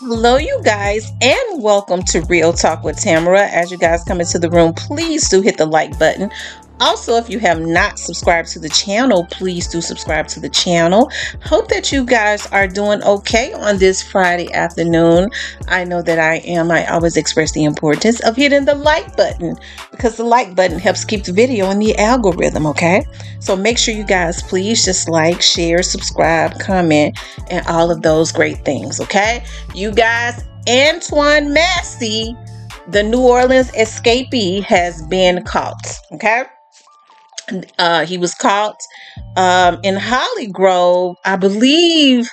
Hello, you guys, and welcome to Real Talk with Tamara. As you guys come into the room, please do hit the like button. Also, if you have not subscribed to the channel, please do subscribe to the channel. Hope that you guys are doing okay on this Friday afternoon. I know that I am. I always express the importance of hitting the like button because the like button helps keep the video in the algorithm, okay? So make sure you guys please just like, share, subscribe, comment, and all of those great things, okay? You guys, Antoine Massie, the New Orleans escapee, has been caught, okay? He was caught in Holly Grove, I believe.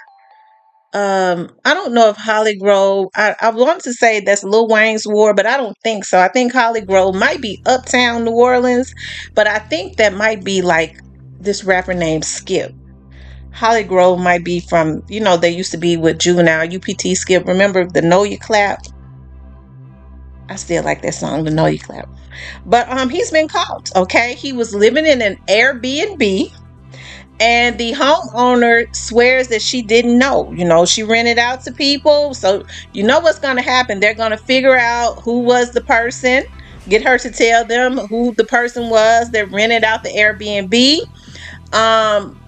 I don't know if Holly Grove, I want to say that's Lil Wayne's Ward, but I don't think so. I think Holly Grove might be uptown New Orleans, but I think that might be like this rapper named Skip. Holly Grove might be from, they used to be with Juvenile, UPT Skip. Remember the Know You Clap? I still like that song, the Know You Clap. But he's been caught, okay? He was living in an Airbnb, and the homeowner swears that she didn't know. She rented out to people. So you know what's going to happen. They're going to figure out who was the person, get her to tell them who the person was that rented out the Airbnb. Um,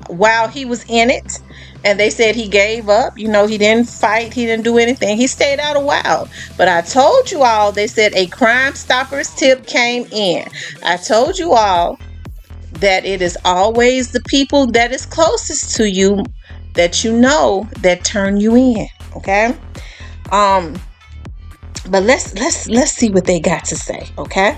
while he was in it, and they said he gave up. He didn't fight, he didn't do anything, he stayed out a while. But I told you all, they said a Crime Stoppers tip came in. I told you all that it is always the people that is closest to you that that turn you in, okay? But let's see what they got to say, okay?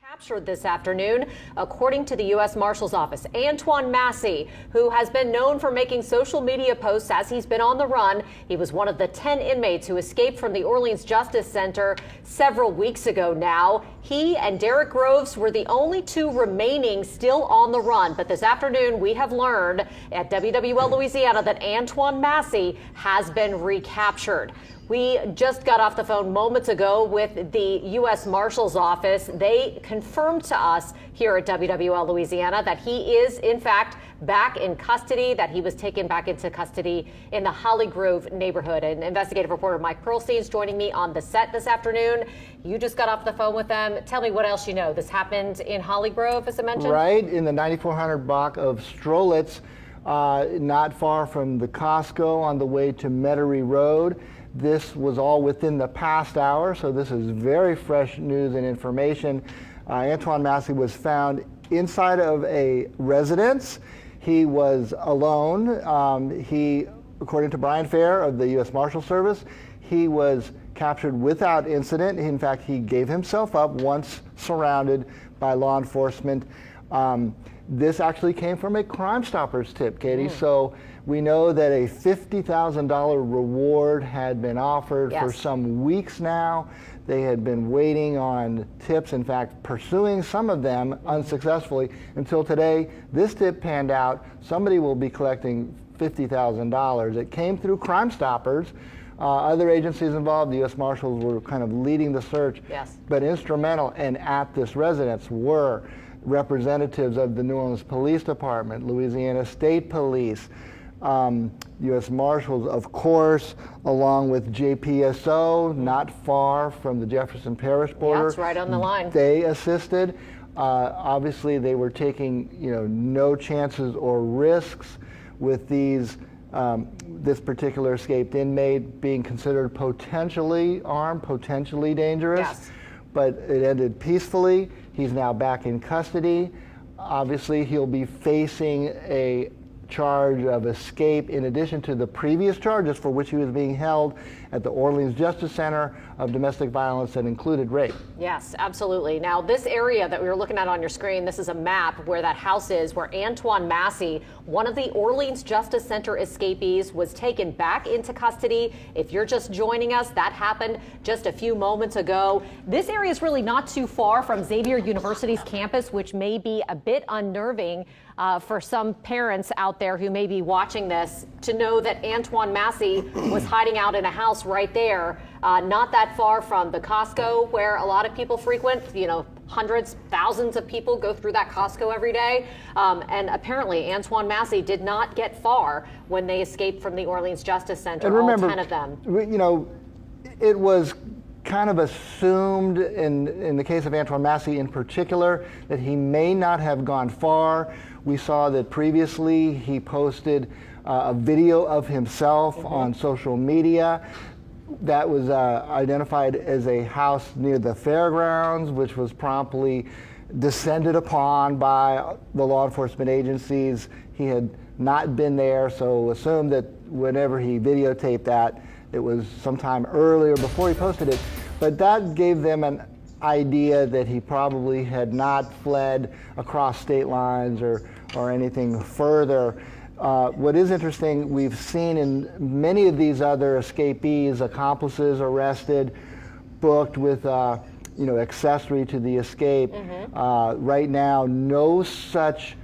Captured this afternoon, according to the U.S. Marshal's Office. Antoine Massie, who has been known for making social media posts as he's been on the run. He was one of the 10 inmates who escaped from the Orleans Justice Center several weeks ago now. He and Derek Groves were the only two remaining still on the run. But this afternoon, we have learned at WWL Louisiana that Antoine Massie has been recaptured. We just got off the phone moments ago with the U.S. Marshal's Office. They confirmed to us here at WWL Louisiana that he is, in fact, back in custody, that he was taken back into custody in the Holly Grove neighborhood. And investigative reporter Mike Pearlstein is joining me on the set this afternoon. You just got off the phone with them. Tell me what else you know. This happened in Holly Grove, as I mentioned? Right, in the 9400 block of Strolitz, not far from the Costco on the way to Metairie Road. This was all within the past hour, so this is very fresh news and information. Antoine Massie was found inside of a residence. He was alone. According to Brian Fair of the U.S. Marshal Service, he was captured without incident. In fact, he gave himself up once surrounded by law enforcement. This actually came from a Crime Stoppers tip, Katie. So we know that a $50,000 reward had been offered for some weeks now. They had been waiting on tips, in fact, pursuing some of them unsuccessfully until today. This tip panned out. Somebody will be collecting $50,000. It came through Crime Stoppers. Other agencies involved, the U.S. Marshals were kind of leading the search, but instrumental and at this residence were representatives of the New Orleans Police Department, Louisiana State Police, U.S. Marshals, of course, along with JPSO, not far from the Jefferson Parish border. That's right on the line. They assisted. Obviously, they were taking, no chances or risks with this particular escaped inmate being considered potentially armed, potentially dangerous. But it ended peacefully. He's now back in custody. Obviously, he'll be facing a charge of escape in addition to the previous charges for which he was being held at the Orleans Justice Center of domestic violence that included rape. Yes, absolutely. Now, this area that we were looking at on your screen, this is a map where that house is, where Antoine Massie, one of the Orleans Justice Center escapees, was taken back into custody. If you're just joining us, that happened just a few moments ago. This area is really not too far from Xavier University's campus, which may be a bit unnerving for some parents out there who may be watching this, to know that Antoine Massie was hiding out in a house right there, not that far from the Costco where a lot of people frequent, hundreds, thousands of people go through that Costco every day. And apparently Antoine Massie did not get far when they escaped from the Orleans Justice Center, and remember, all 10 of them. You know, it was kind of assumed in the case of Antoine Massie in particular that he may not have gone far. We saw that previously he posted a video of himself on social media that was identified as a house near the fairgrounds, which was promptly descended upon by the law enforcement agencies. He had not been there, so assumed that whenever he videotaped that, it was sometime earlier before he posted it. But that gave them an idea that he probably had not fled across state lines or anything further. What is interesting, we've seen in many of these other escapees, accomplices arrested, booked with accessory to the escape. Right now, no such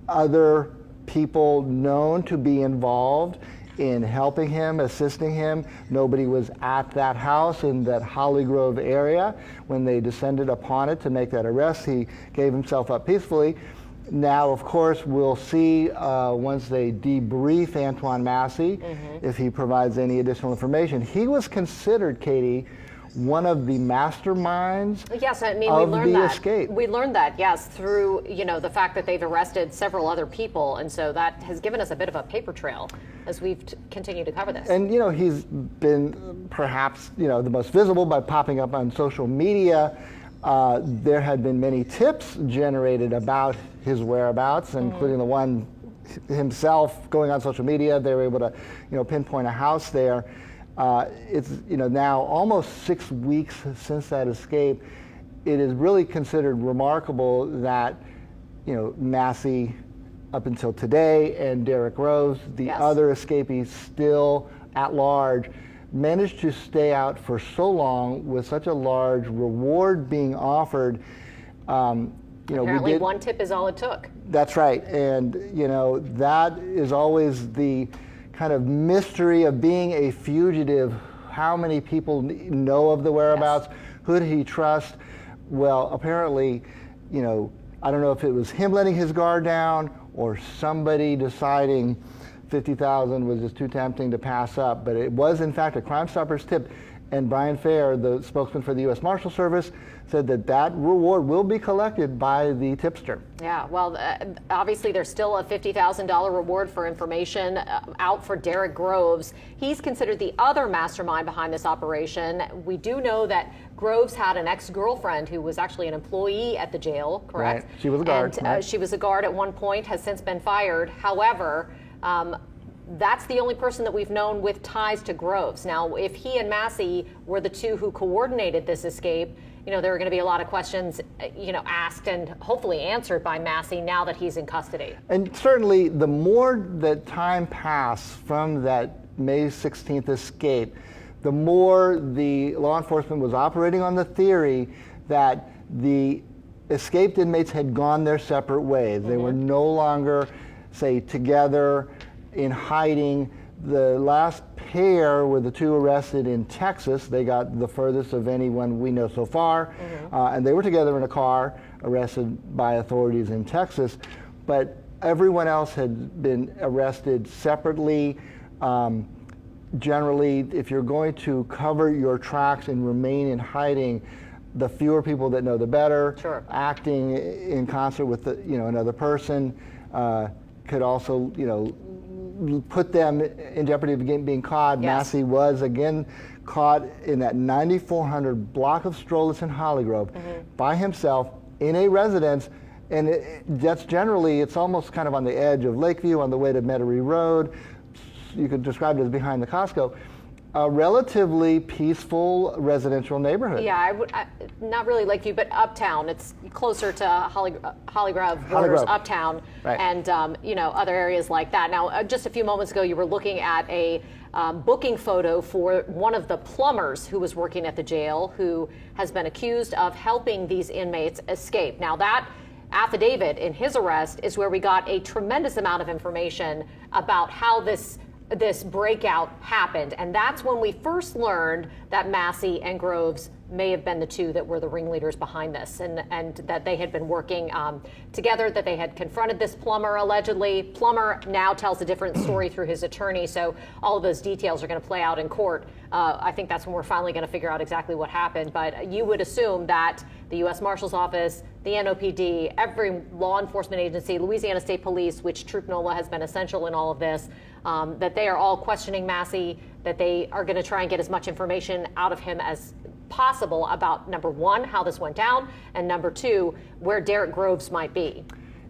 other people known to be involved in helping him, assisting him. Nobody was at that house in that Holly Grove area when they descended upon it to make that arrest. He gave himself up peacefully. Now, of course, we'll see once they debrief Antoine Massie if he provides any additional information. He was considered, Katie, one of the masterminds yes, I mean, of we learned the that. escape. We learned that, yes, through the fact that they've arrested several other people, and so that has given us a bit of a paper trail as we've continued to cover this. And he's been perhaps the most visible by popping up on social media. There had been many tips generated about his whereabouts, including the one himself going on social media. They were able to pinpoint a house there. It's now almost 6 weeks since that escape. It is really considered remarkable that Massie up until today and Derek Groves, the other escapees still at large, managed to stay out for so long with such a large reward being offered. Apparently one tip is all it took. That's right, and that is always the kind of mystery of being a fugitive. How many people know of the whereabouts? Who did he trust? Well, apparently, I don't know if it was him letting his guard down or somebody deciding 50,000 was just too tempting to pass up, but it was in fact a Crime Stoppers tip. And Brian Fair, the spokesman for the U.S. Marshal Service, said that reward will be collected by the tipster. Yeah, well, obviously there's still a $50,000 reward for information out for Derek Groves. He's considered the other mastermind behind this operation. We do know that Groves had an ex-girlfriend who was actually an employee at the jail, correct? Right. She was a guard. And she was a guard at one point, has since been fired. However, that's the only person that we've known with ties to Groves. Now, if he and Massie were the two who coordinated this escape, there are going to be a lot of questions, asked and hopefully answered by Massie now that he's in custody. And certainly, the more that time passed from that May 16th escape, the more the law enforcement was operating on the theory that the escaped inmates had gone their separate ways. They were no longer, say, together in hiding. The last pair were the two arrested in Texas. They got the furthest of anyone we know so far. And they were together in a car, arrested by authorities in Texas. But everyone else had been arrested separately. Generally, if you're going to cover your tracks and remain in hiding, the fewer people that know, the better. Sure. Acting in concert with another person could also put them in jeopardy of being caught. Yes. Massie was again caught in that 9400 block of Strolitz in Holly Grove by himself in a residence, and that's generally, it's almost kind of on the edge of Lakeview on the way to Metairie Road. You could describe it as behind the Costco. A relatively peaceful residential neighborhood. Yeah, not really Lakeview, but Uptown. It's closer to Holly Grove, borders Uptown, right. And other areas like that. Now, just a few moments ago, you were looking at a booking photo for one of the plumbers who was working at the jail, who has been accused of helping these inmates escape. Now, that affidavit in his arrest is where we got a tremendous amount of information about how this breakout happened. And that's when we first learned that Massie and Groves may have been the two that were the ringleaders behind this, and that they had been working together, that they had confronted this plumber allegedly. Plumber now tells a different story through his attorney, so all of those details are going to play out in court. I think that's when we're finally going to figure out exactly what happened, but you would assume that the U.S. Marshal's Office, the NOPD, every law enforcement agency, Louisiana State Police, which Troop NOLA has been essential in all of this, that they are all questioning Massie, that they are going to try and get as much information out of him as possible about, number one, how this went down, and number two, where Derek Groves might be.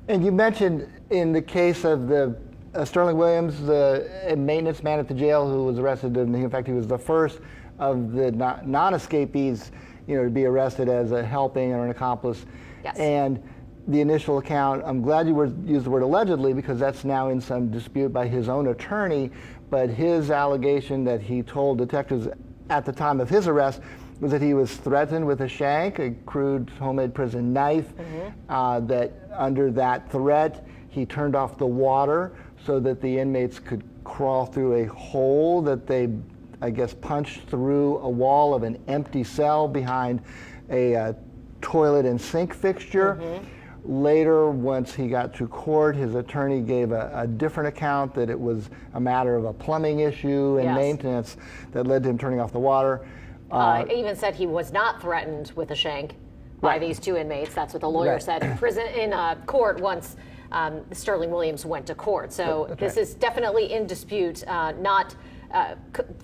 And you mentioned in the case of the Sterling Williams, the maintenance man at the jail who was arrested, and in fact he was the first of the non-escapees, to be arrested as a helping or an accomplice. Yes. And the initial account, I'm glad you used the word allegedly, because that's now in some dispute by his own attorney, but his allegation that he told detectives at the time of his arrest was that he was threatened with a shank, a crude homemade prison knife, that under that threat he turned off the water so that the inmates could crawl through a hole that they, I guess, punched through a wall of an empty cell behind a toilet and sink fixture. Later, once he got to court, his attorney gave a different account, that it was a matter of a plumbing issue and maintenance that led to him turning off the water. He even said he was not threatened with a shank by these two inmates. That's what the lawyer said in prison, in court, once Sterling Williams went to court. So this is definitely in dispute, not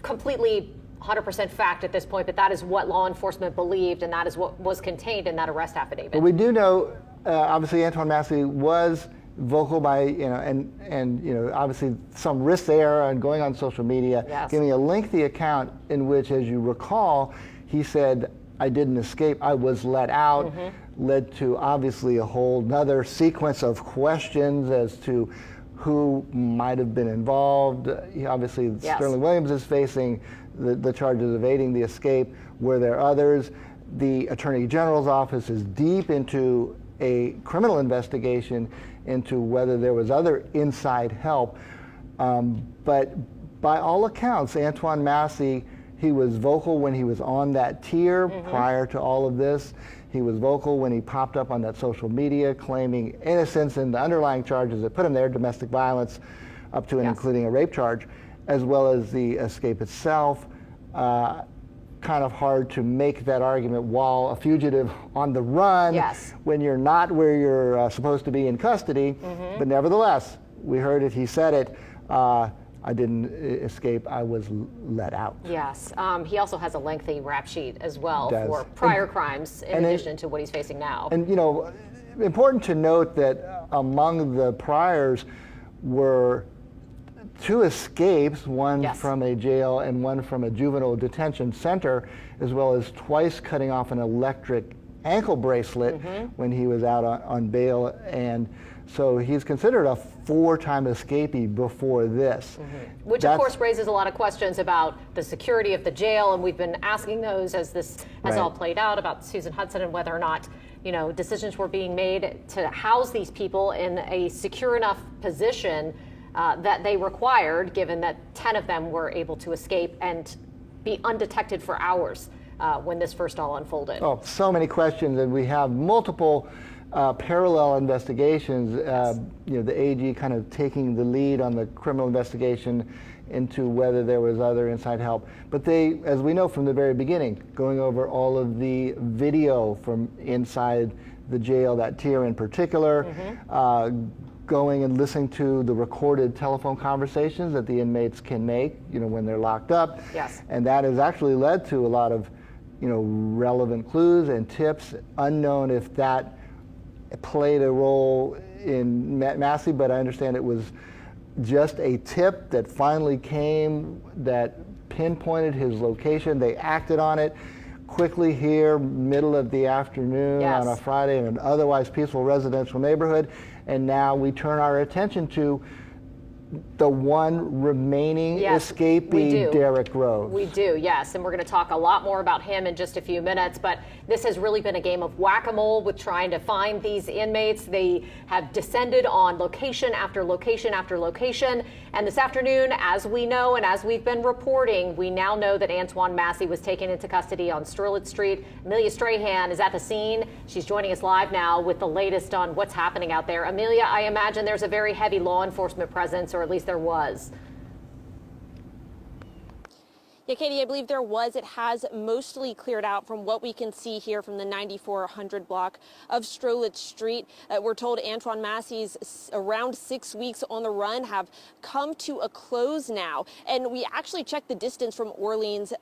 completely 100% fact at this point, but that is what law enforcement believed, and that is what was contained in that arrest affidavit. But we do know, obviously, Antoine Massie was vocal by, and obviously some risk there on going on social media, giving a lengthy account in which, as you recall, he said, I didn't escape, I was let out, led to obviously a whole nother sequence of questions as to who might have been involved. Obviously, Sterling Williams is facing the charges of aiding the escape. Were there others? The Attorney General's office is deep into a criminal investigation into whether there was other inside help. But by all accounts, Antoine Massie, he was vocal when he was on that tier prior to all of this. He was vocal when he popped up on that social media claiming innocence in the underlying charges that put him there, domestic violence, up to and including a rape charge, as well as the escape itself. Kind of hard to make that argument while a fugitive on the run when you're not where you're supposed to be in custody. But nevertheless, we heard it, he said it, I didn't escape, I was let out. Yes, he also has a lengthy rap sheet as well for prior crimes in addition to what he's facing now. And important to note that among the priors were 2 escapes, one from a jail and one from a juvenile detention center, as well as twice cutting off an electric ankle bracelet when he was out on bail. And so he's considered a 4-time escapee before this. Which of course raises a lot of questions about the security of the jail, and we've been asking those as this has all played out, about Susan Hudson and whether or not decisions were being made to house these people in a secure enough position that they required, given that 10 of them were able to escape and be undetected for hours when this first all unfolded. Oh, so many questions, and we have multiple parallel investigations. The AG kind of taking the lead on the criminal investigation into whether there was other inside help. But they, as we know from the very beginning, going over all of the video from inside the jail, that tier in particular, going and listening to the recorded telephone conversations that the inmates can make, when they're locked up. And that has actually led to a lot of, relevant clues and tips, unknown if that played a role in Massie, but I understand it was just a tip that finally came that pinpointed his location. They acted on it quickly here, middle of the afternoon on a Friday in an otherwise peaceful residential neighborhood. And now we turn our attention to the one remaining escapee, Derek Groves. We do, yes. And we're going to talk a lot more about him in just a few minutes. But this has really been a game of whack-a-mole with trying to find these inmates. They have descended on location after location after location. And this afternoon, as we know and as we've been reporting, we now know that Antoine Massie was taken into custody on Strelitz Street. Amelia Strahan is at the scene. She's joining us live now with the latest on what's happening out there. Amelia, I imagine there's a very heavy law enforcement presence, or at least there was. Yeah, Katie, I believe there was. It has mostly cleared out from what we can see here from the 9400 block of Strelitz Street. We're told Antoine Massie's around 6 weeks on the run have come to a close now. And we actually checked the distance from Orleans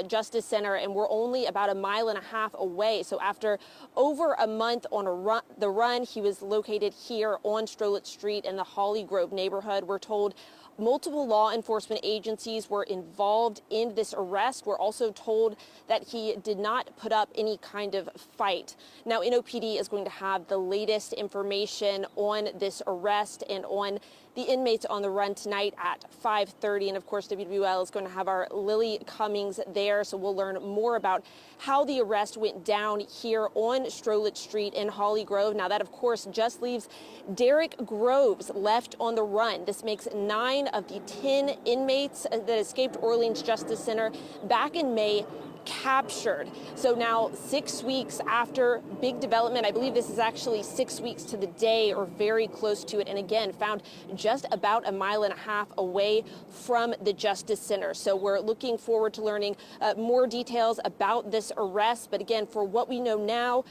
Justice Center, and we're only about 1.5 miles away. So after over a month on the run, he was located here on Strelitz Street in the Holly Grove neighborhood. We're told multiple law enforcement agencies were involved in this arrest. We're also told that he did not put up any kind of fight. Now, NOPD is going to have the latest information on this arrest and on the inmates on the run tonight at 5:30. And of course, WWL is going to have our Lily Cummings there. So we'll learn more about how the arrest went down here on Strelitz Street in Holly Grove. Now, that, of course, just leaves Derek Groves left on the run. This makes 9 of the 10 inmates that escaped Orleans Justice Center back in May captured. So now 6 weeks after big development, I believe this is actually 6 weeks to the day or very close to it. And again, found just about 1.5 miles away from the Justice Center. So we're looking forward to learning more details about this arrest. But again, for what we know now,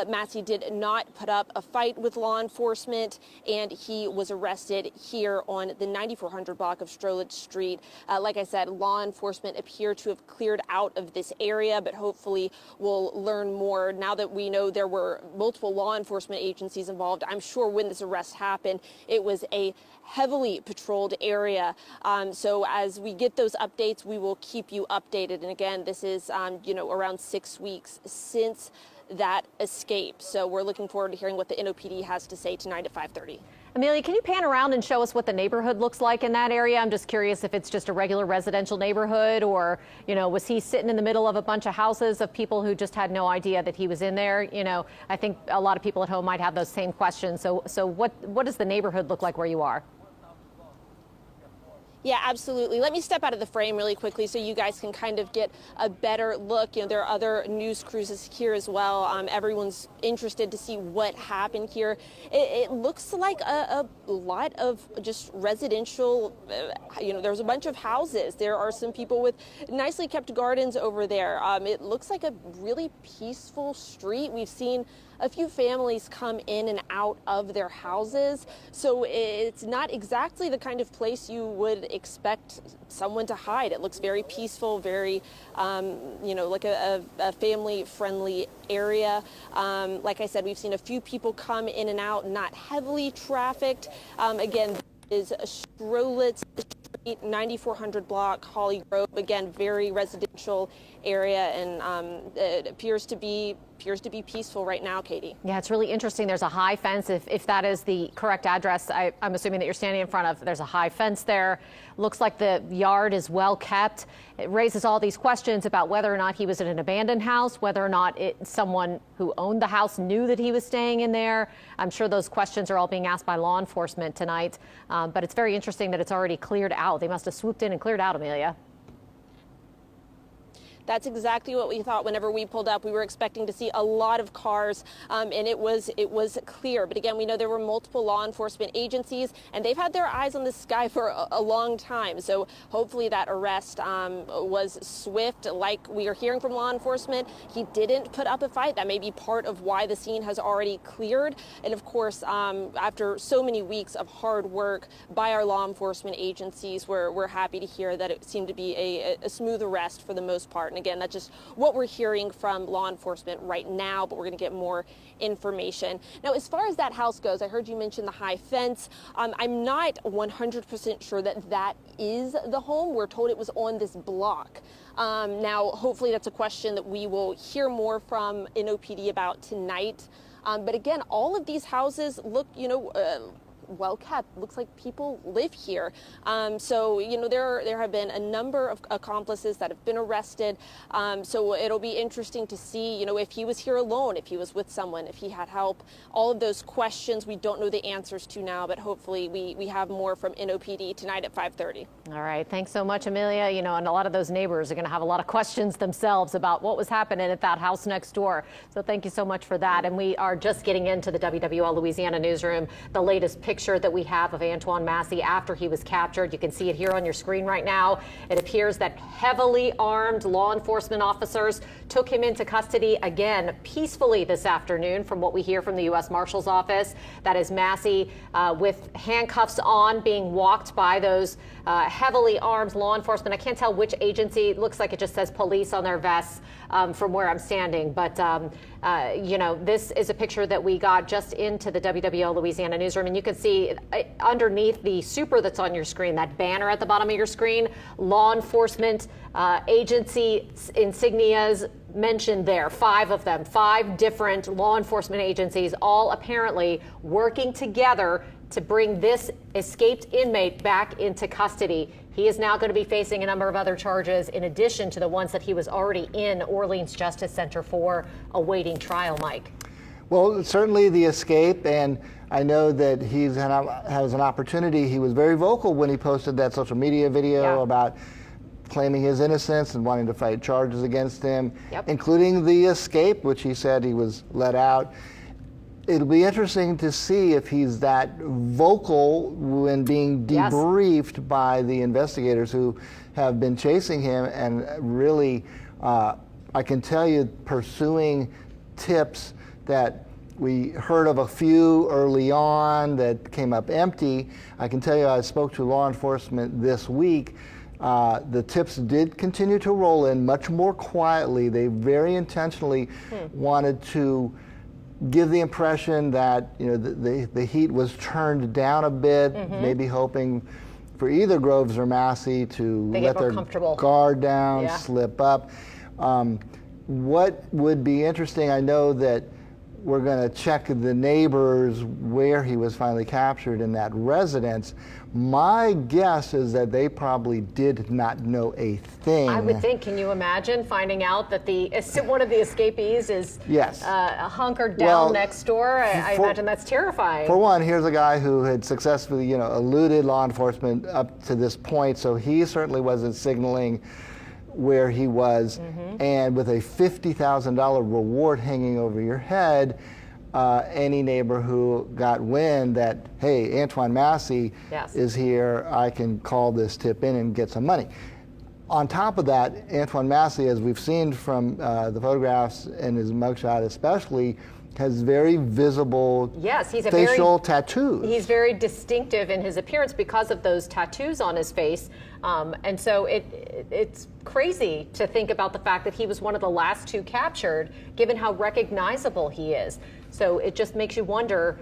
Massie did not put up a fight with law enforcement, and he was arrested here on the 9400 block of Strelitz Street. Like I said, law enforcement appear to have cleared out of this area, but hopefully we'll learn more now that we know there were multiple law enforcement agencies involved. I'm sure when this arrest happened, it was a heavily patrolled area. So as we get those updates, we will keep you updated. And again, this is, around 6 weeks since that escape. So we're looking forward to hearing what the NOPD has to say tonight at 5:30. Amelia, can you pan around and show us what the neighborhood looks like in that area? I'm just curious if it's just a regular residential neighborhood, or, was he sitting in the middle of a bunch of houses of people who just had no idea that he was in there? I think a lot of people at home might have those same questions. So what does the neighborhood look like where you are? Yeah, absolutely. Let me step out of the frame really quickly so you guys can kind of get a better look. There are other news crews here as well. Everyone's interested to see what happened here. It looks like a lot of just residential, there's a bunch of houses. There are some people with nicely kept gardens over there. It looks like a really peaceful street. We've seen a few families come in and out of their houses. So it's not exactly the kind of place you would expect someone to hide. It looks very peaceful, very, like a family-friendly area. Like I said, we've seen a few people come in and out, not heavily trafficked. Again, this is Strelitz Street, 9400 block, Holly Grove. Again, very residential area, and it appears to be peaceful right now, Katie. Yeah, it's really interesting. There's a high fence. If that is the correct address, I'm assuming that you're standing in front of. There's a high fence there. Looks like the yard is well kept. It raises all these questions about whether or not he was in an abandoned house, whether or not someone who owned the house knew that he was staying in there. I'm sure those questions are all being asked by law enforcement tonight. But it's very interesting that it's already cleared out. They must have swooped in and cleared out, Amelia. That's exactly what we thought whenever we pulled up. We were expecting to see a lot of cars, and it was clear. But again, we know there were multiple law enforcement agencies, and they've had their eyes on this guy for a long time. So hopefully that arrest was swift. Like we are hearing from law enforcement, he didn't put up a fight. That may be part of why the scene has already cleared. And of course, after so many weeks of hard work by our law enforcement agencies, we're happy to hear that it seemed to be a smooth arrest for the most part. And again, that's just what we're hearing from law enforcement right now, but we're going to get more information. Now, as far as that house goes, I heard you mention the high fence. I'm not 100% sure that is the home. We're told it was on this block. Now, hopefully that's a question that we will hear more from NOPD about tonight. But again, all of these houses look, well kept. Looks like people live here. So, you know, there have been a number of accomplices that have been arrested. So it'll be interesting to see, you know, if he was here alone, if he was with someone, if he had help. All of those questions we don't know the answers to now, but hopefully we have more from NOPD tonight at 5:30. All right. Thanks so much, Amelia. You know, and a lot of those neighbors are going to have a lot of questions themselves about what was happening at that house next door. So thank you so much for that. And we are just getting into the WWL Louisiana newsroom. The latest picture that we have of Antoine Massie after he was captured. You can see it here on your screen right now. It appears that heavily armed law enforcement officers took him into custody again peacefully this afternoon, from what we hear from the U.S. Marshal's office. That is Massie with handcuffs on, being walked by those heavily armed law enforcement. I can't tell which agency. It looks like it just says police on their vests from where I'm standing. But, you know, this is a picture that we got just into the WWL Louisiana newsroom. And you can see underneath the super that's on your screen, that banner at the bottom of your screen, law enforcement agency insignias mentioned there, 5 of them, 5 different law enforcement agencies, all apparently working together to bring this escaped inmate back into custody. He is now going to be facing a number of other charges in addition to the ones that he was already in Orleans Justice Center for, awaiting trial, Mike. Well, certainly the escape, and I know that has an opportunity. He was very vocal when he posted that social media video about claiming his innocence and wanting to fight charges against him, including the escape, which he said he was let out. It'll be interesting to see if he's that vocal when being debriefed by the investigators who have been chasing him, and really, I can tell you, pursuing tips that we heard of a few early on that came up empty. I can tell you, I spoke to law enforcement this week. The tips did continue to roll in much more quietly. They very intentionally wanted to give the impression that, you know, the heat was turned down a bit, maybe hoping for either Groves or Massie to let their guard down, slip up. What would be interesting, I know that we're going to check the neighbors where he was finally captured in that residence. My guess is that they probably did not know a thing. I would think. Can you imagine finding out that one of the escapees is hunkered down next door? I imagine that's terrifying. For one, here's a guy who had successfully, you know, eluded law enforcement up to this point, so he certainly wasn't signaling where he was, and with a $50,000 reward hanging over your head, any neighbor who got wind that, hey, Antoine Massie is here, I can call this tip in and get some money. On top of that, Antoine Massie, as we've seen from the photographs and his mugshot especially, has very visible facial tattoos. He's very distinctive in his appearance because of those tattoos on his face. And so it's crazy to think about the fact that he was one of the last 2 captured, given how recognizable he is. So it just makes you wonder,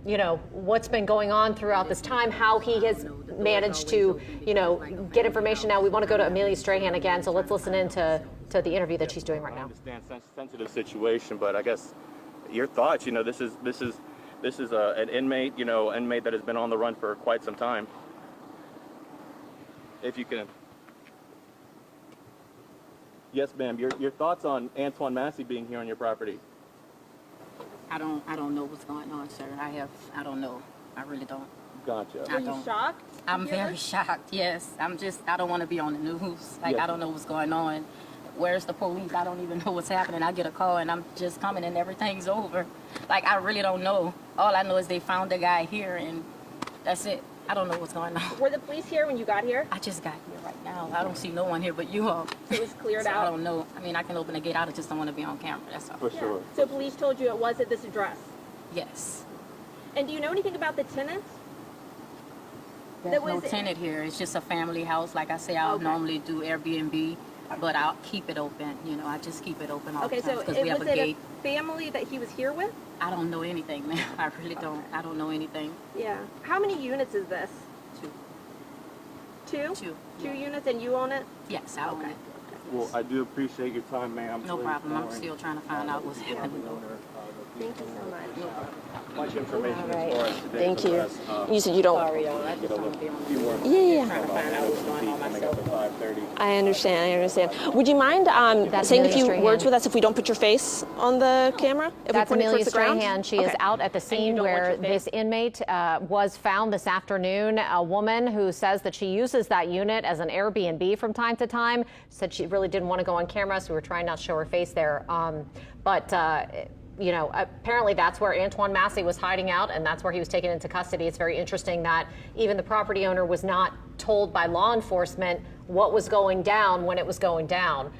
you know, what's been going on throughout this time, how he has managed to, you know, get information. Now we want to go to Amelia Strahan again, so let's listen in to the interview that she's doing right now. I understand sensitive situation, but I guess your thoughts, you know, this is an inmate, you know, that has been on the run for quite some time. If you can. Yes, ma'am. Your thoughts on Antoine Massie being here on your property? I don't know what's going on, sir. I don't know. I really don't. Gotcha. Are you shocked? I'm very shocked, yes. I don't want to be on the news. Like, I don't know what's going on. Where's the police? I don't even know what's happening. I get a call and I'm just coming and everything's over. Like, I really don't know. All I know is they found the guy here and that's it. I don't know what's going on. Were the police here when you got here? I just got here right now. I don't see no one here but you all. So it was cleared out? I don't know. I mean, I can open the gate. I just don't want to be on camera. That's all. For sure. So police told you it was at this address? Yes. And do you know anything about the tenants? There's no tenant here. It's just a family house. Like I say, I normally do Airbnb, but I'll keep it open. You know, I just keep it open all the time because we have a gate. A family that he was here with? I don't know anything, man. I really don't. I don't know anything. Yeah. How many units is this? 2. 2? 2. 2 units, and you own it? Yes, I own it. Well, I do appreciate your time, ma'am. No problem. I'm still trying to find out what's happening. Thank you so much. Much information All right. as far as today. Thank you. You said you don't. Sorry, y'all. I just want to be on the road. Yeah. Trying to find out what's going on myself. I understand. Would you mind saying a few words with us if we don't put your face on the camera? If That's we point it Amelia towards the ground? Strahan. She is out at the scene where this inmate was found this afternoon. A woman who says that she uses that unit as an Airbnb from time to time said she really didn't want to go on camera, so we were trying not to show her face there. You know, apparently that's where Antoine Massie was hiding out, and that's where he was taken into custody. It's very interesting that even the property owner was not told by law enforcement what was going down when it was going down.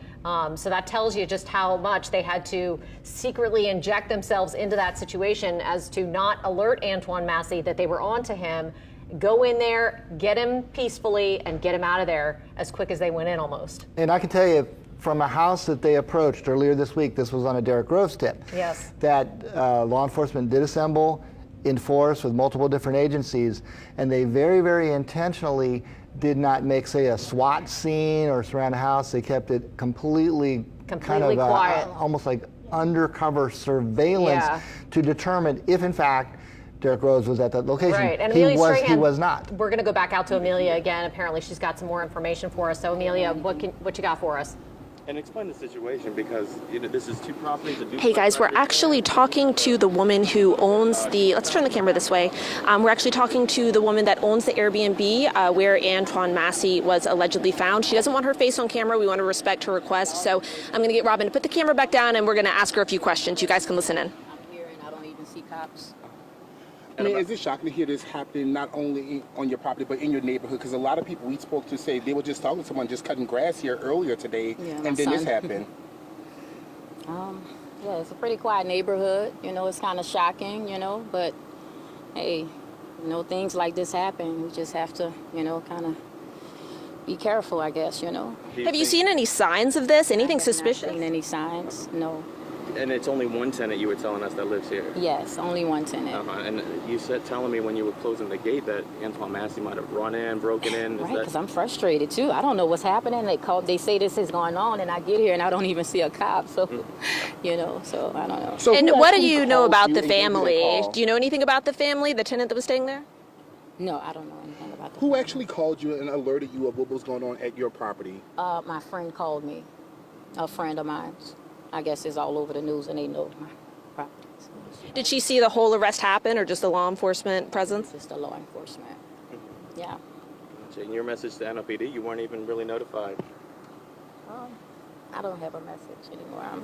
So that tells you just how much they had to secretly inject themselves into that situation as to not alert Antoine Massie that they were on to him, go in there, get him peacefully, and get him out of there as quick as they went in almost. And I can tell you, from a house that they approached earlier this week, this was on a Derrick Groves tip, Yes. that law enforcement did assemble in force with multiple different agencies, and they very, very intentionally did not make, say, a SWAT scene or surround a house. They kept it completely kind of quiet. almost like undercover surveillance to determine if, in fact, Derrick Groves was at that location. Right, and he Amelia was not. We're going to go back out to Amelia again. Apparently, she's got some more information for us. So, Amelia, what you got for us? And explain the situation, because this is two properties. Hey guys, we're actually talking to the woman who owns the, let's turn the camera this way. We're actually talking to the woman that owns the Airbnb where Antoine Massie was allegedly found. She doesn't want her face on camera. We want to respect her request. So I'm going to get Robin to put the camera back down, and we're going to ask her a few questions. You guys can listen in. I'm here and I don't even see cops. I mean, is it shocking to hear this happening not only on your property but in your neighborhood? Because a lot of people we spoke to say they were just talking to someone just cutting grass here earlier today, and then this happened. Yeah, it's a pretty quiet neighborhood. You know, it's kind of shocking, you know, but hey, you know, things like this happen. We just have to, you know, kind of be careful, I guess, you know. Have you seen any signs of this? Anything suspicious? I haven't seen any signs, no. And it's only one tenant you were telling us that lives here. Yes, only one tenant. And you said telling me when you were closing the gate that Antoine Massie might have run in, broken in. Right, because I'm frustrated too. I don't know what's happening. They say this is going on, and I get here and I don't even see a cop. So, you know, so I don't know. So And who what do actually you know called about you the and gave you that family? call? Do you know anything about the family, the tenant that was staying there? No, I don't know anything about that. Who actually called you and alerted you of what was going on at your property? My friend called me. A friend of mine. I guess it's all over the news, and they know my property. So Did she see the whole arrest happen, or just the law enforcement presence? it's just the law enforcement. Yeah. In your message to NOPD, you weren't even really notified. I don't have a message anymore. I'm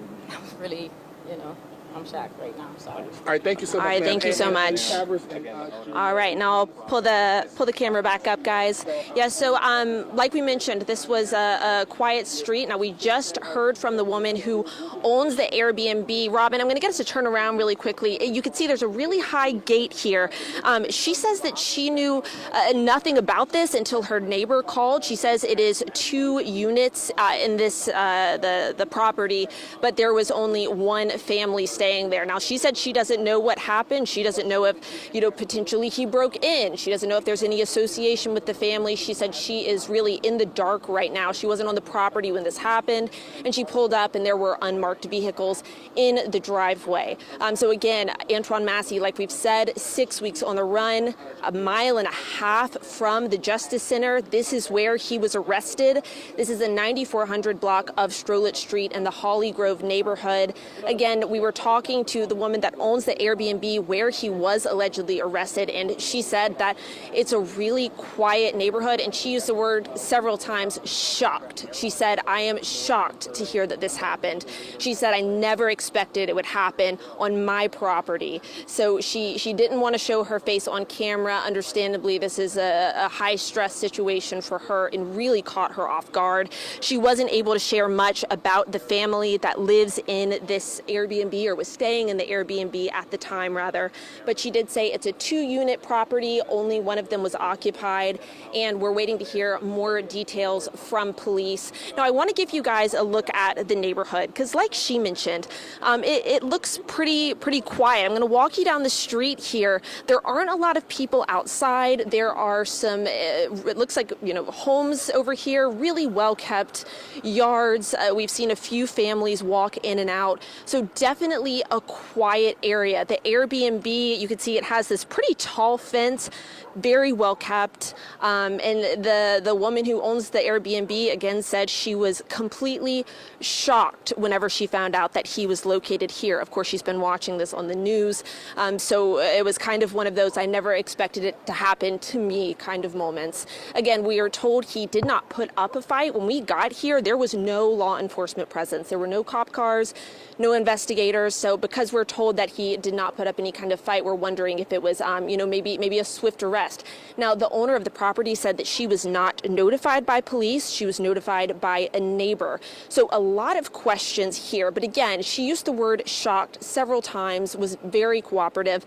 really, you know, I'm shocked right now. I'm sorry. All right, thank you so much. All right, ma'am. thank you so And much. Travers and, All right, now I'll pull the camera back up, guys. Yeah, so like we mentioned, this was a quiet street. Now, we just heard from the woman who owns the Airbnb. Robin, I'm going to get us to turn around really quickly. You can see there's a really high gate here. She says that she knew nothing about this until her neighbor called. She says it is 2 units in this the property, but there was only one family staying there. Now, she said she doesn't know what happened. She doesn't know if, you know, potentially he broke in. She doesn't know if there's any association with the family. She said she is really in the dark right now. She wasn't on the property when this happened, and she pulled up and there were unmarked vehicles in the driveway. So again, Antoine Massie, like we've said, 6 weeks on the run, 1.5 miles from the Justice Center. This is where he was arrested. This is the 9400 block of Strolit Street in the Holly Grove neighborhood. Again, we were talking to the woman that owns the Airbnb where he was allegedly arrested, and she said that it's a really quiet neighborhood, and she used the word several times, shocked. She said, I am shocked to hear that this happened. She said, I never expected it would happen on my property. So she didn't want to show her face on camera. Understandably, this is a high stress situation for her and really caught her off guard. She wasn't able to share much about the family that lives in this Airbnb, or was staying in the Airbnb at the time, rather. But she did say it's a 2-unit property. Only one of them was occupied, and we're waiting to hear more details from police. Now, I want to give you guys a look at the neighborhood, because like she mentioned, it looks pretty quiet. I'm going to walk you down the street here. There aren't a lot of people outside. There are some, it looks like, homes over here, really well-kept yards. We've seen a few families walk in and out. So definitely a quiet area. The Airbnb, you can see it has this pretty tall fence, very well kept. And the woman who owns the Airbnb again said she was completely shocked whenever she found out that he was located here. Of course, she's been watching this on the news. So it was kind of one of those I never expected it to happen to me kind of moments. Again, we are told he did not put up a fight. When we got here, there was no law enforcement presence. There were no cop cars, no investigators. So because we're told that he did not put up any kind of fight, we're wondering if it was, maybe a swift arrest. Now, the owner of the property said that she was not notified by police. She was notified by a neighbor. So a lot of questions here. But again, she used the word shocked several times, was very cooperative.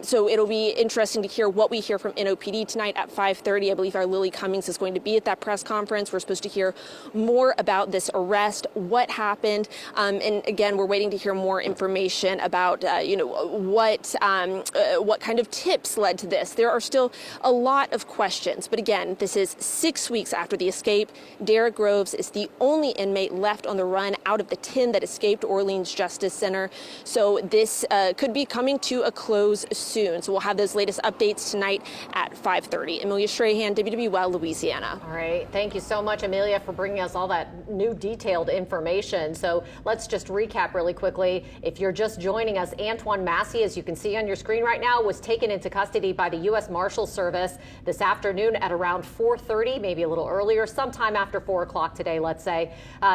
So it'll be interesting to hear what we hear from NOPD tonight at 5:30. I believe our Lily Cummings is going to be at that press conference. We're supposed to hear more about this arrest, what happened. And again, we're waiting to hear more information about, what kind of tips led to this. There are still a lot of questions. But again, this is 6 weeks after the escape. Derek Groves is the only inmate left on the run out of the 10 that escaped Orleans Justice Center. So this could be coming to a close soon. So we'll have those latest updates tonight at 5:30. Amelia Strahan, WWL, Louisiana. All right. Thank you so much, Amelia, for bringing us all that new detailed information. So let's just recap really quickly. If you're just joining us, Antoine Massie, as you can see on your screen right now, was taken into custody by the U.S. Marshals Service this afternoon at around 4:30, maybe a little earlier, sometime after 4 o'clock today, let's say,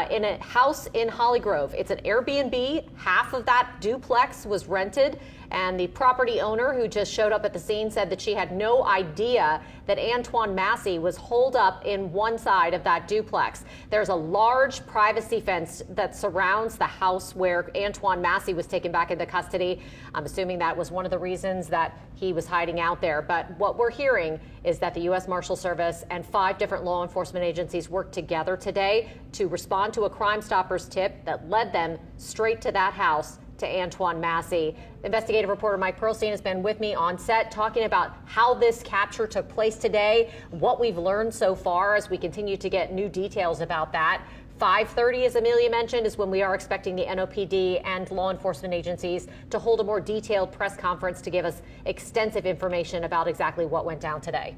in a house in Holly Grove. It's an Airbnb. Half of that duplex was rented. And the property owner who just showed up at the scene said that she had no idea that Antoine Massie was holed up in one side of that duplex. There's a large privacy fence that surrounds the house where Antoine Massie was taken back into custody. I'm assuming that was one of the reasons that he was hiding out there. But what we're hearing is that the U.S. Marshal Service and 5 different law enforcement agencies worked together today to respond to a Crime Stoppers tip that led them straight to that house, to Antoine Massie. Investigative reporter Mike Perlstein has been with me on set talking about how this capture took place today, what we've learned so far as we continue to get new details about that. 5:30, as Amelia mentioned, is when we are expecting the NOPD and law enforcement agencies to hold a more detailed press conference to give us extensive information about exactly what went down today.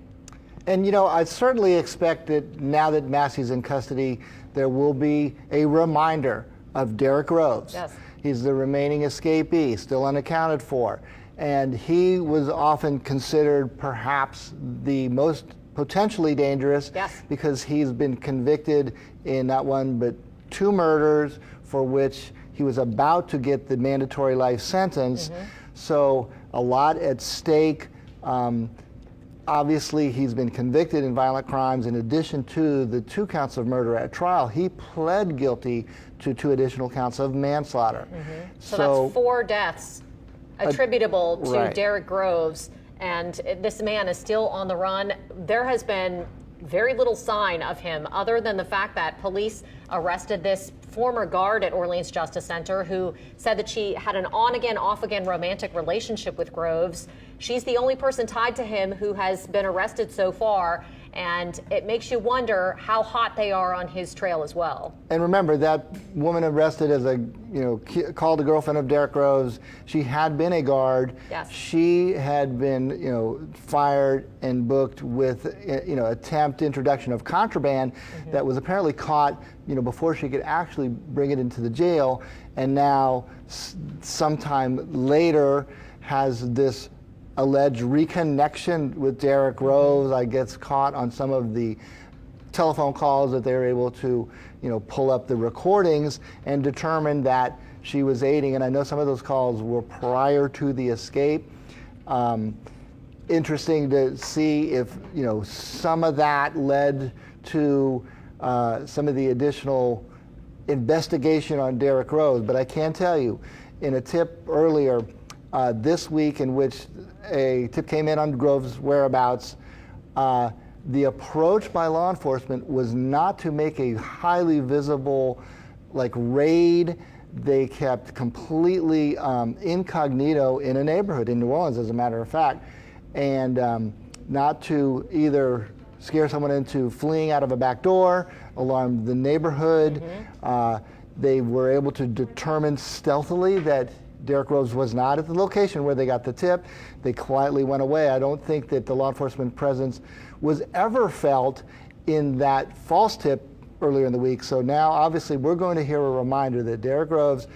And, I certainly expect that now that Massie's in custody, there will be a reminder of Derek Groves. Yes. He's the remaining escapee, still unaccounted for. And he was often considered perhaps the most potentially dangerous. Yes. Because he's been convicted in not one but 2 murders for which he was about to get the mandatory life sentence. Mm-hmm. So a lot at stake. Obviously, he's been convicted in violent crimes. In addition to the 2 counts of murder at trial, he pled guilty to 2 additional counts of manslaughter. Mm-hmm. So that's 4 deaths attributable to right. Derek Groves, and this man is still on the run. There has been very little sign of him other than the fact that police arrested this former guard at Orleans Justice Center who said that she had an on-again, off-again romantic relationship with Groves. She's the only person tied to him who has been arrested so far, and it makes you wonder how hot they are on his trail as well. And remember, that woman arrested as called a girlfriend of Derek Groves, she had been a guard. Yes. She had been, fired and booked with, attempt introduction of contraband mm-hmm. that was apparently caught, before she could actually bring it into the jail, and now sometime later has this alleged reconnection with Derek Groves. I guess caught on some of the telephone calls that they were able to, pull up the recordings and determine that she was aiding. And I know some of those calls were prior to the escape. Interesting to see if, some of that led to some of the additional investigation on Derrick Rose, but I can tell you, in a tip earlier this week in which a tip came in on Grove's whereabouts, the approach by law enforcement was not to make a highly visible raid. They kept completely incognito in a neighborhood in New Orleans, as a matter of fact, and not to either scare someone into fleeing out of a back door, alarm the neighborhood. They were able to determine stealthily that Derrick Rose was not at the location where they got the tip. They quietly went away. I don't think that the law enforcement presence was ever felt in that false tip earlier in the week. So now, obviously, we're going to hear a reminder that Derrick Rose,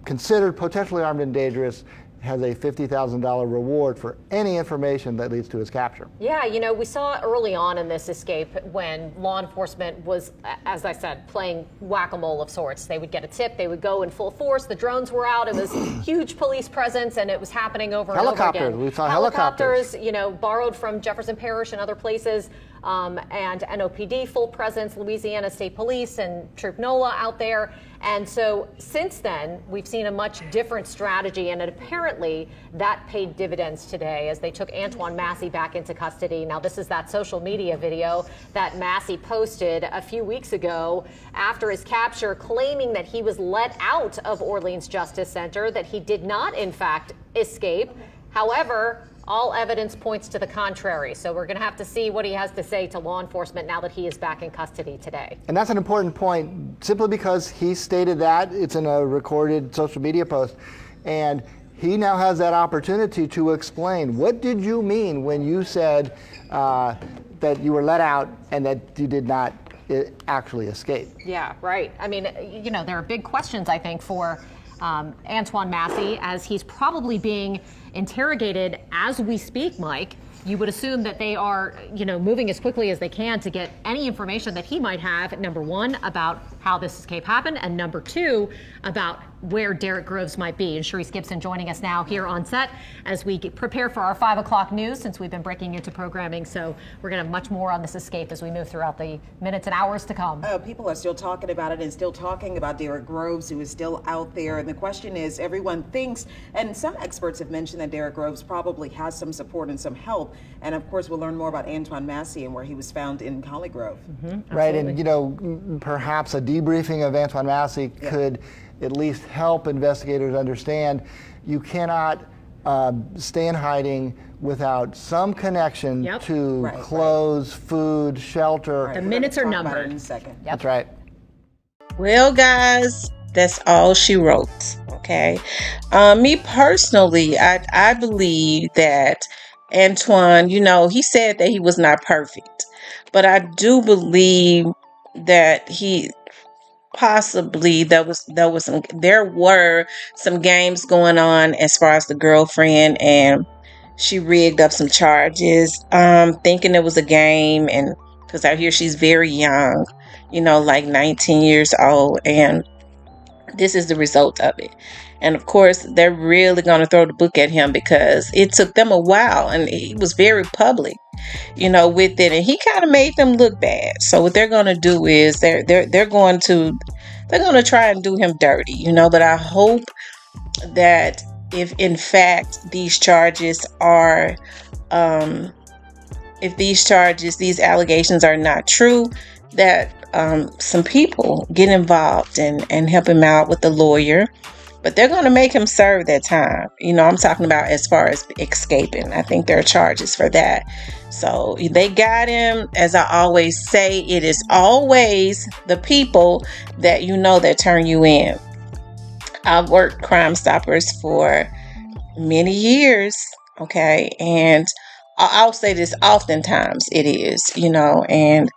considered potentially armed and dangerous, has a $50,000 reward for any information that leads to his capture. Yeah, you know, we saw early on in this escape when law enforcement was, as I said, playing whack-a-mole of sorts. They would get a tip, they would go in full force, the drones were out, it was huge police presence, and it was happening over and over again. Helicopters, we saw helicopters. You know, borrowed from Jefferson Parish and other places, and NOPD full presence, Louisiana State Police and Troop NOLA out there. And so since then, we've seen a much different strategy, and apparently that paid dividends today as they took Antoine Massie back into custody. Now, this is that social media video that Massie posted a few weeks ago after his capture, claiming that he was let out of Orleans Justice Center, that he did not, in fact, escape. However, all evidence points to the contrary. So we're going to have to see what he has to say to law enforcement now that he is back in custody today. And that's an important point, simply because he stated that. It's in a recorded social media post. And he now has that opportunity to explain, what did you mean when you said that you were let out and that you did not actually escape? Yeah, right. I mean, you know, there are big questions, I think, for Antoine Massie, as he's probably being interrogated as we speak, Mike. You would assume that they are, you know, moving as quickly as they can to get any information that he might have, number one, about how this escape happened, and number two, about where Derrick Groves might be. And Sharice Gibson joining us now here on set as we prepare for our 5 o'clock news, since we've been breaking into programming. So we're going to have much more on this escape as we move throughout the minutes and hours to come. People are still talking about it and still talking about Derrick Groves, who is still out there. And the question is, everyone thinks, and some experts have mentioned that Derrick Groves probably has some support and some help. And of course, we'll learn more about Antoine Massie and where he was found in Holly Grove. Right, and you know, perhaps a debriefing of Antoine Massie could at least help investigators understand you cannot stay in hiding without some connection to clothes, food, shelter. The minutes are numbered. In a second. That's right. Well, guys, that's all she wrote. Okay. Me personally, I believe that Antoine, you know, he said that he was not perfect, but I do believe that he possibly there were some games going on as far as the girlfriend, and she rigged up some charges, thinking it was a game, and because I hear she's very young, you know, like 19 years old, and this is the result of it. And of course, they're really going to throw the book at him because it took them a while, and he was very public, you know, with it, and he kind of made them look bad. So what they're going to do is they're going to try and do him dirty, you know. But I hope that if in fact these allegations are not true, that some people get involved and help him out with the lawyer. But they're going to make him serve that time. You know, I'm talking about as far as escaping. I think there are charges for that. So they got him. As I always say, it is always the people that you know that turn you in. I've worked Crime Stoppers for many years, okay? And I'll say this, oftentimes it is, you know, and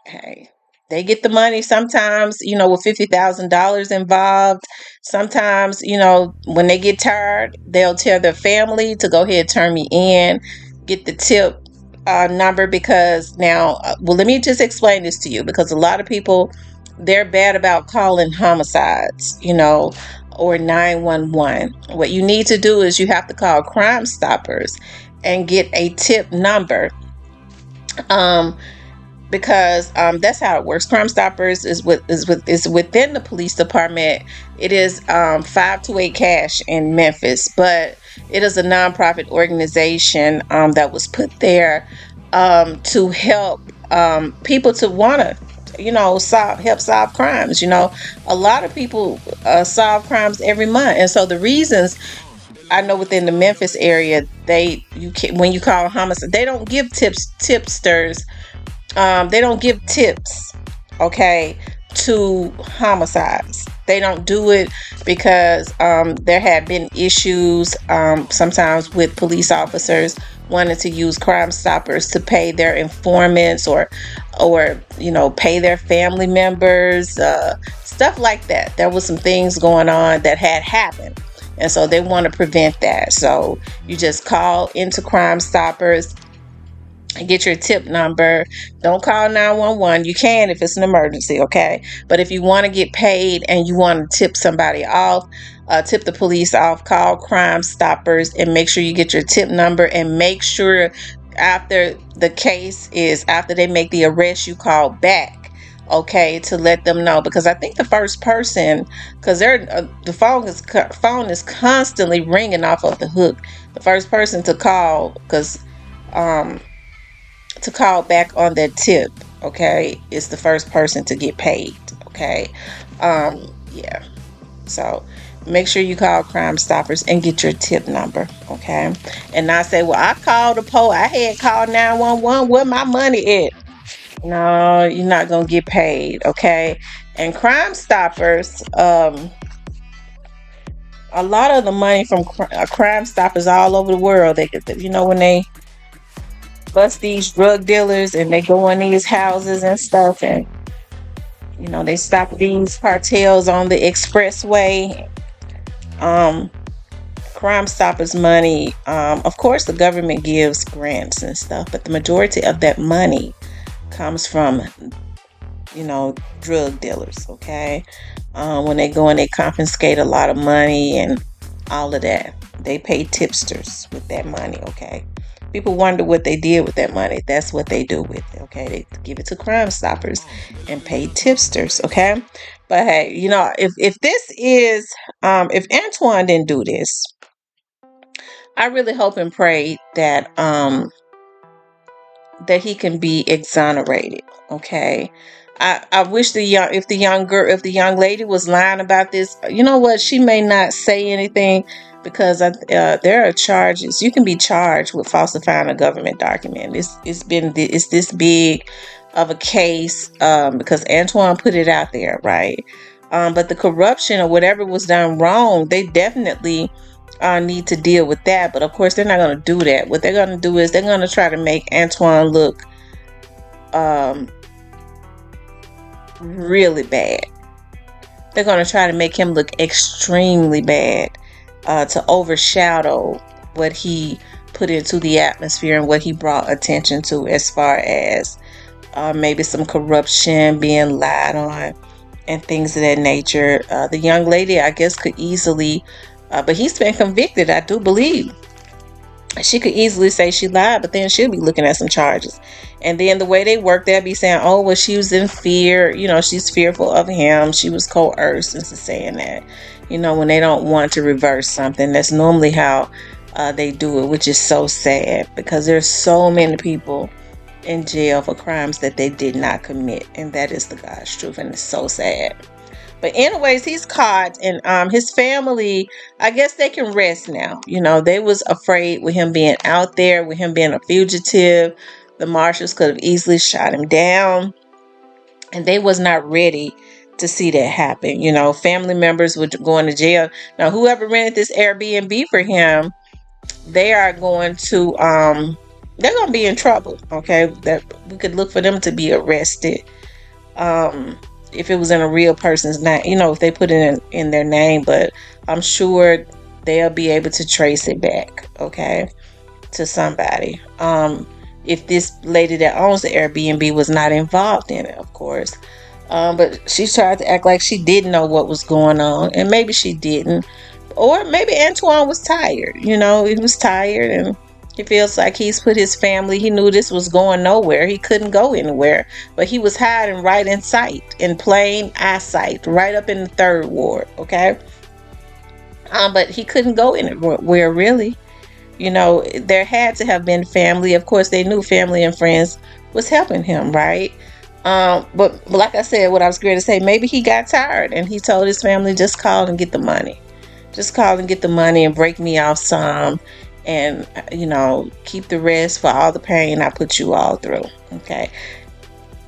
hey, they get the money sometimes, you know, with $50,000 involved. Sometimes, you know, when they get tired, they'll tell their family to go ahead and turn me in, get the tip number, because now, well, let me just explain this to you, because a lot of people, they're bad about calling homicides, you know, or 911. What you need to do is you have to call Crime Stoppers and get a tip number. because that's how it works. Crime Stoppers is within the police department. It is 528 Cash in Memphis, but it is a nonprofit organization that was put there to help people to want to, help solve crimes. A lot of people solve crimes every month, and so the reasons, I know within the Memphis area, when you call homicide, they don't give tipsters. They don't give tips, okay, to homicides. They don't do it because there have been issues sometimes with police officers wanting to use Crime Stoppers to pay their informants or pay their family members, stuff like that. There was some things going on that had happened, and so they want to prevent that. So you just call into Crime Stoppers, get your tip number. Don't call 911. You can if it's an emergency, okay? But if you want to get paid and you want to tip somebody off, tip the police off, call Crime Stoppers and make sure you get your tip number, and make sure after they make the arrest, you call back, okay, to let them know. Because I think the first person, because the phone is constantly ringing off of the hook. The first person to call, to call back on that tip, okay, is the first person to get paid, okay? Yeah. So make sure you call Crime Stoppers and get your tip number, okay? And not say, well, I called the police, I had called 911, where my money at? No, you're not gonna get paid, okay? And Crime Stoppers, a lot of the money from Crime Stoppers all over the world, they get, when they bust these drug dealers and they go in these houses and stuff, and they stop these cartels on the expressway. Crime Stoppers money, of course the government gives grants and stuff, but the majority of that money comes from drug dealers, okay? When they go and they confiscate a lot of money and all of that, they pay tipsters with that money, okay? People wonder what they did with that money. That's what they do with it, okay? They give it to Crime Stoppers and pay tipsters, okay? But hey, if this is, if Antoine didn't do this, I really hope and pray that that he can be exonerated, okay? I wish if the young lady was lying about this, you know what? She may not say anything, because there are charges. You can be charged with falsifying a government document. It's this big of a case because Antoine put it out there, right? But the corruption or whatever was done wrong, they definitely need to deal with that. But of course, they're not going to do that. What they're going to do is they're going to try to make Antoine look really bad. They're going to try to make him look extremely bad to overshadow what he put into the atmosphere and what he brought attention to, as far as maybe some corruption being lied on and things of that nature. The young lady, I guess, could easily, but he's been convicted, I do believe. She could easily say she lied, but then she'll be looking at some charges. And then the way they work, they'll be saying, oh, well, she was in fear. She's fearful of him. She was coerced into saying that. When they don't want to reverse something, that's normally how they do it, which is so sad, because there's so many people in jail for crimes that they did not commit. And that is the God's truth. And it's so sad. But anyways, he's caught, and his family, I guess they can rest now. They was afraid with him being out there, with him being a fugitive. The marshals could have easily shot him down, and they was not ready to see that happen. Family members were going to jail. Now, whoever rented this Airbnb for him, they are going to, they're going to be in trouble. Okay, that we could look for them to be arrested. If it was in a real person's name, if they put it in their name, but I'm sure they'll be able to trace it back, okay, to somebody. If this lady that owns the Airbnb was not involved in it, of course. But she tried to act like she didn't know what was going on, and maybe she didn't. Or maybe Antoine was tired, he was tired, and He feels like he's put his family, he knew this was going nowhere. He couldn't go anywhere. But he was hiding right in sight, in plain eyesight, right up in the 3rd Ward, okay? But he couldn't go anywhere, really. You know, there had to have been family. Of course, they knew family and friends was helping him, right? But like I said, what I was going to say, maybe he got tired and he told his family, just call and get the money. Just call and get the money and break me off some. And, you know, keep the rest for all the pain I put you all through. Okay.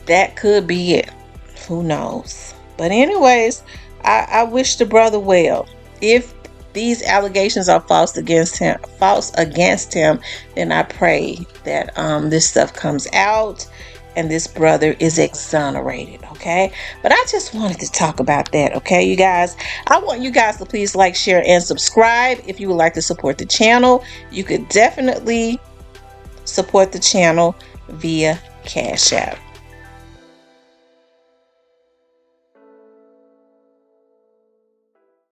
That could be it. Who knows? But anyways, I wish the brother well. If these allegations are false against him, then I pray that this stuff comes out and this brother is exonerated, okay? But I just wanted to talk about that, okay, you guys? I want you guys to please like, share, and subscribe. If you would like to support the channel, you could definitely support the channel via Cash App.